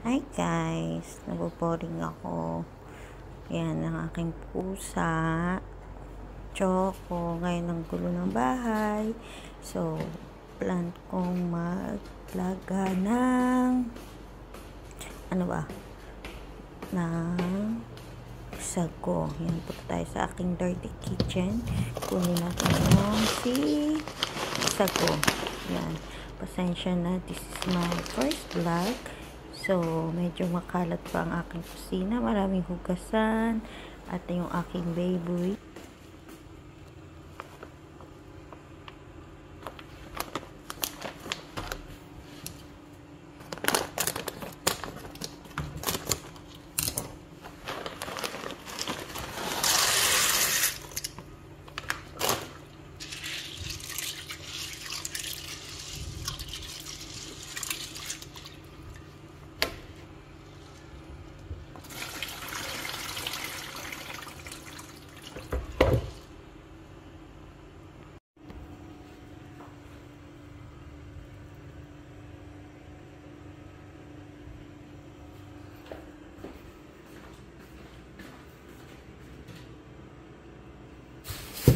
Hi guys, naboboring ako. Yan ang aking pusa. Choco, ngayon ang gulo ng bahay. So, plan kong maglaga ng ng sago. Yan po tayo sa aking dirty kitchen. Kunin natin yung sago. Yan. Pasensya na, this is my first vlog. So, medyo makalat pa ang aking kusina. Maraming hugasan. At yung aking baby.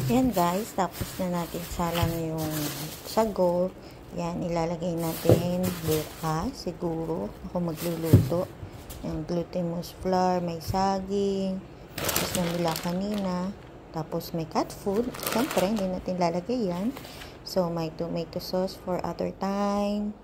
Yan guys, tapos na natin salang yung sago. Yan, ilalagay natin bukas siguro. Ako magluluto. Yung glutinous flour, may saging. Tapos namila kanina. Tapos may cat food. Siyempre, hindi natin lalagay yan. So, may tomato sauce for other time.